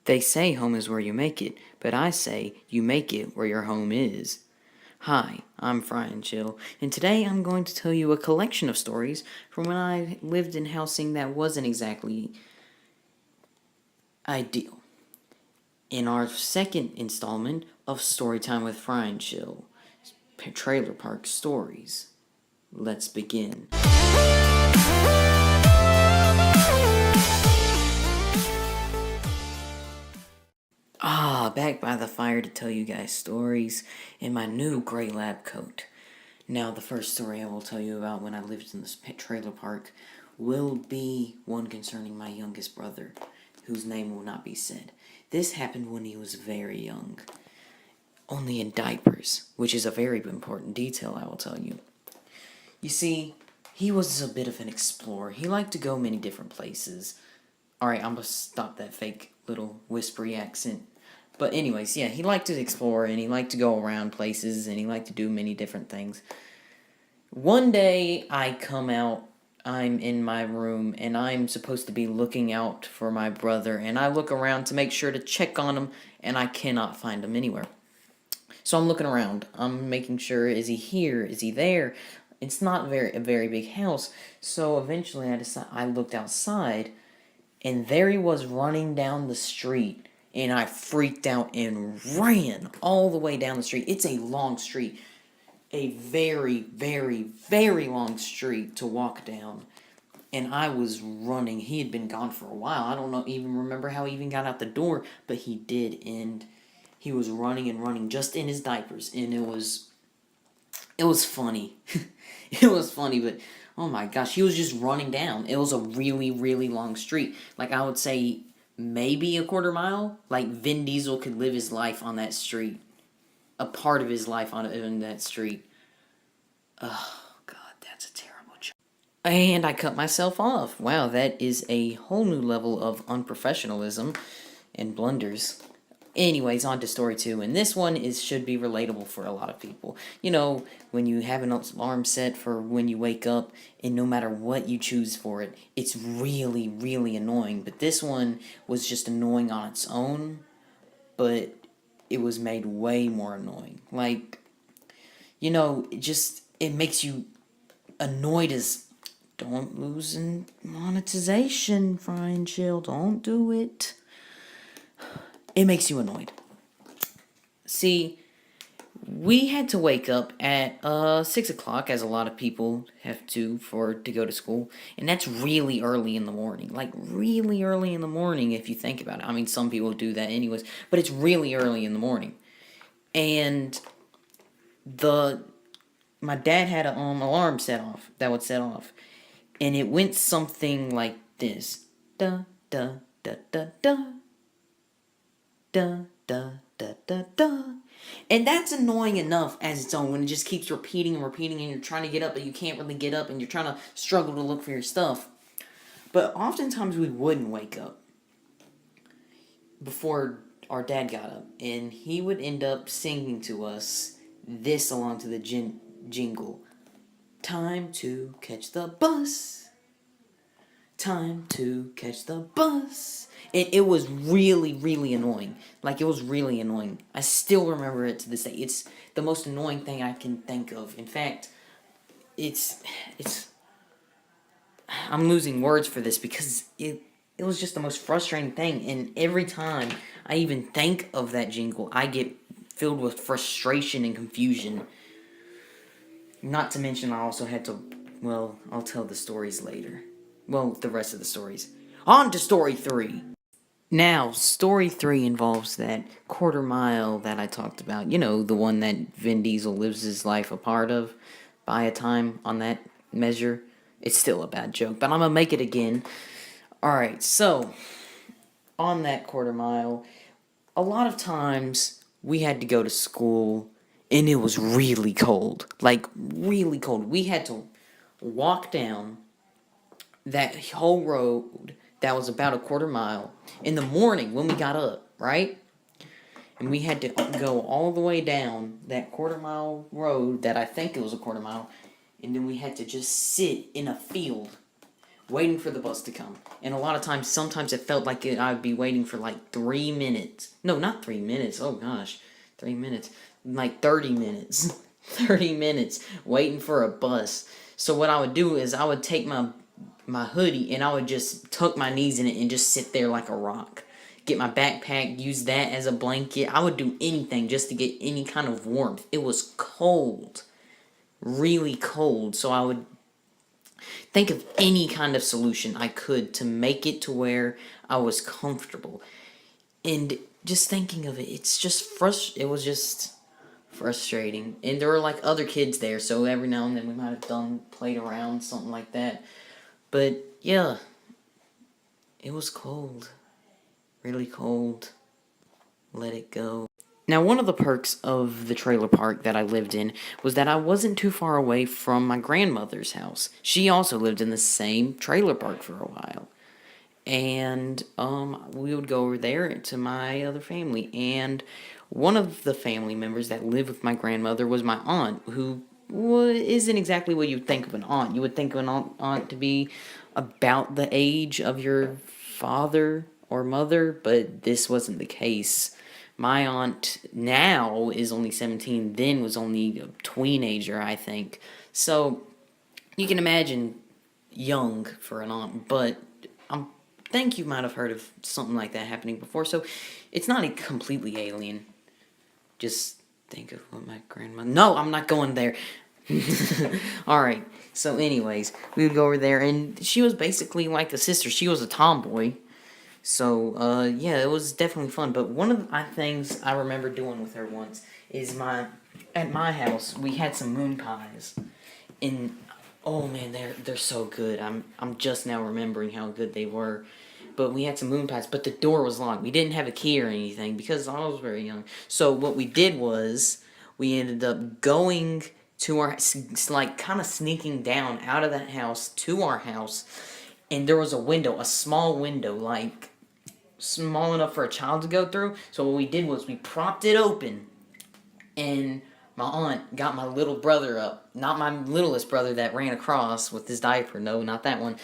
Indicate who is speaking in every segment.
Speaker 1: They say home is where you make it, but I say you make it where your home is. Hi, I'm FryeNChill, and today I'm going to tell you a collection of stories from when I lived in housing that wasn't exactly ideal. In our second installment of Storytime with FryeNChill, Trailer Park Stories. Let's begin. Back by the fire to tell you guys stories in my new gray lab coat. Now, the first story I will tell you about when I lived in this trailer park will be one concerning my youngest brother, whose name will not be said. This happened when he was very young, only in diapers, which is a very important detail I will tell you. You see, he was a bit of an explorer. He liked to go many different places. Alright, I'm gonna stop that fake little whispery accent. But anyways, yeah, he liked to explore, and he liked to go around places, and he liked to do many different things. One day, I come out, I'm in my room, and I'm supposed to be looking out for my brother, and I look around to make sure to check on him, and I cannot find him anywhere. So I'm looking around, I'm making sure, is he here, is he there? It's not a very big house, so eventually I looked outside, and there he was running down the street. And I freaked out and ran all the way down the street. It's a long street. A very, very, very long street to walk down. And I was running. He had been gone for a while. I don't even remember how he even got out the door. But he did. And he was running and running just in his diapers. And it was funny. It was funny, but oh my gosh. He was just running down. It was a really, really long street. Like, I would say maybe a quarter mile. Like, Vin Diesel could live his life on that street. A part of his life on that street. Oh, God, that's a terrible joke. And I cut myself off. Wow, that is a whole new level of unprofessionalism and blunders. Anyways, on to story 2, and this one should be relatable for a lot of people. You know, when you have an alarm set for when you wake up, and no matter what you choose for it, it's really, really annoying. But this one was just annoying on its own, but it was made way more annoying. Like, you know, it makes you annoyed as, don't lose in monetization, FryeNChill, don't do it. It makes you annoyed. See, we had to wake up at 6 o'clock, as a lot of people have to go to school, and that's really early in the morning. Like, really early in the morning, if you think about it. I mean, some people do that anyways, but it's really early in the morning. And my dad had an alarm that would set off, and it went something like this: da da da da da. Da, da, da, da, da. And that's annoying enough as its own when it just keeps repeating and repeating, and you're trying to get up but you can't really get up, and you're trying to struggle to look for your stuff. But oftentimes we wouldn't wake up before our dad got up, and he would end up singing to us this along to the jingle: time to catch the bus. Time to catch the bus. It was really, really annoying. Like, it was really annoying. I still remember it to this day. It's the most annoying thing I can think of. In fact, I'm losing words for this because it was just the most frustrating thing. And every time I even think of that jingle, I get filled with frustration and confusion. Not to mention, I also had to, well, I'll tell the stories later. Well, the rest of the stories. On to story 3. Now, story 3 involves that quarter mile that I talked about. You know, the one that Vin Diesel lives his life a part of by a time on that measure. It's still a bad joke, but I'm gonna make it again. Alright, so, on that quarter mile, a lot of times we had to go to school, and it was really cold. Like, really cold. We had to walk down that whole road that was about a quarter mile in the morning when we got up, right? And we had to go all the way down that quarter mile road that I think it was a quarter mile, and then we had to just sit in a field waiting for the bus to come. And a lot of times, sometimes it felt like I'd be waiting for like 3 minutes. No, not 3 minutes. Oh gosh, 3 minutes. Like 30 minutes. 30 minutes waiting for a bus. So what I would do is I would take my hoodie and I would just tuck my knees in it and just sit there like a rock. Get my backpack, use that as a blanket. I would do anything just to get any kind of warmth. It was cold. Really cold. So I would think of any kind of solution I could to make it to where I was comfortable. And just thinking of it, it was just frustrating. And there were like other kids there, so every now and then we might have played around, something like that. But yeah, it was cold. Really cold. Let it go. Now, one of the perks of the trailer park that I lived in was that I wasn't too far away from my grandmother's house. She also lived in the same trailer park for a while. And we would go over there to my other family. And one of the family members that lived with my grandmother was my aunt, who isn't exactly what you would think of an aunt. You would think of an aunt to be about the age of your father or mother, but this wasn't the case. My aunt now is only 17, then was only a teenager, I think. So you can imagine young for an aunt, but I think you might have heard of something like that happening before. So it's not a completely alien. Just think of what my grandma... No, I'm not going there. Alright, so anyways, we would go over there, and she was basically like a sister. She was a tomboy. So, yeah, it was definitely fun. But one of the things I remember doing with her once is at my house, we had some moon pies. And, oh man, they're so good. I'm just now remembering how good they were. But we had some moon pies, but the door was locked. We didn't have a key or anything because I was very young. So what we did was we ended up going to our, like, kind of sneaking down out of that house to our house. And there was a window, a small window, like, small enough for a child to go through. So what we did was we propped it open, and my aunt got my little brother up. Not my littlest brother that ran across with his diaper. No, not that one.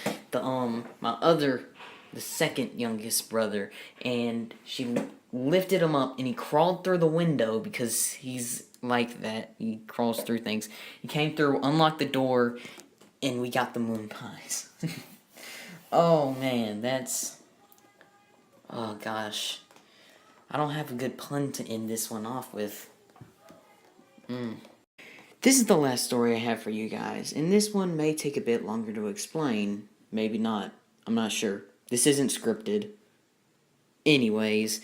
Speaker 1: The second youngest brother. And she lifted him up, and he crawled through the window because he's like that. He crawls through things. He came through, unlocked the door, and we got the moon pies. Oh, man, that's... Oh, gosh. I don't have a good pun to end this one off with. This is the last story I have for you guys, and this one may take a bit longer to explain. Maybe not. I'm not sure. This isn't scripted. Anyways,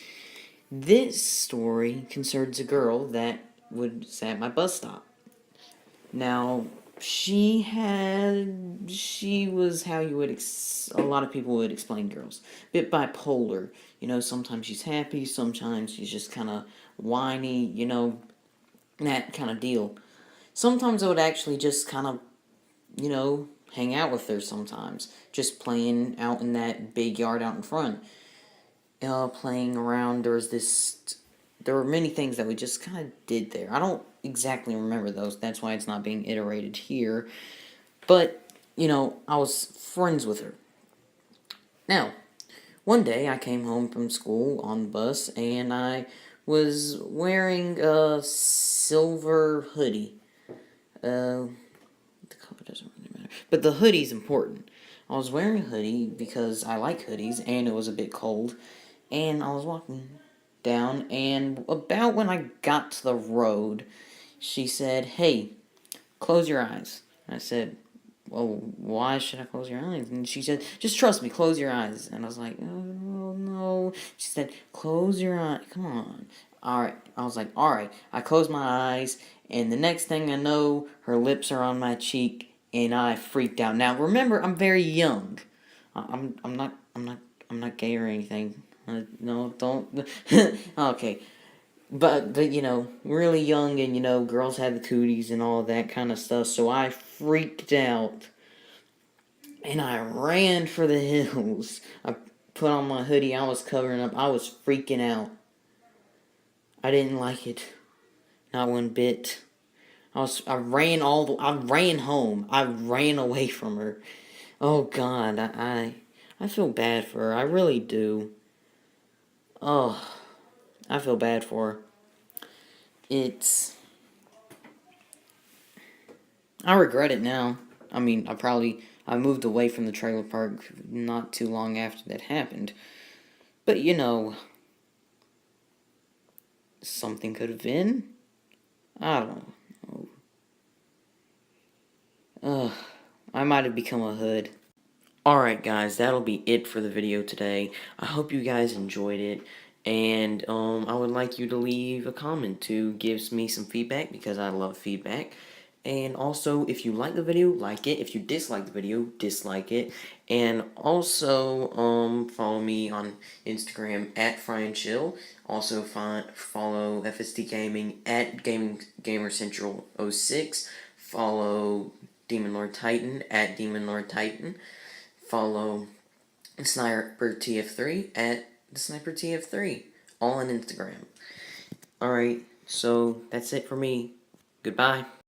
Speaker 1: this story concerns a girl that was at my bus stop. Now, she was how you would, a lot of people would explain girls. A bit bipolar. You know, sometimes she's happy, sometimes she's just kind of whiny, you know, that kind of deal. Sometimes I would actually just kind of, you know, hang out with her sometimes. Just playing out in that big yard out in front. Playing around, there were many things that we just kind of did there. I don't exactly remember those, that's why it's not being iterated here. But, you know, I was friends with her. Now, one day I came home from school on the bus, and I was wearing a silver hoodie. The color doesn't really matter. But the hoodie's important. I was wearing a hoodie because I like hoodies, and it was a bit cold. And I was walking down, and about when I got to the road, she said, "Hey, close your eyes." And I said, "Well, why should I close your eyes?" And she said, "Just trust me, close your eyes." And I was like, "Oh, no." She said, "Close your eyes, come on." Alright, I was like, alright. I closed my eyes, and the next thing I know, her lips are on my cheek, and I freaked out. Now, remember, I'm very young. I'm not gay or anything. No, don't. Okay. But, you know, really young, and, you know, girls have the cooties and all that kind of stuff, so I freaked out, and I ran for the hills. I put on my hoodie, I was covering up, I was freaking out. I didn't like it. Not one bit. I ran home. I ran away from her. Oh God, I feel bad for her. I really do. Oh, I feel bad for her. It's I regret it now. I mean, I moved away from the trailer park not too long after that happened. But you know, something could have been. I don't know. Ugh, I might have become a hood. Alright guys, that'll be it for the video today. I hope you guys enjoyed it, and I would like you to leave a comment to give me some feedback, because I love feedback. And also, if you like the video, like it. If you dislike the video, dislike it. And also, follow me on Instagram at FryeNChill. Also, follow FST Gaming at GamerCentral06. Follow Demon Lord Titan at Demon Lord Titan. Follow Sniper TF3 at the Sniper TF3, all on Instagram. Alright, so that's it for me. Goodbye.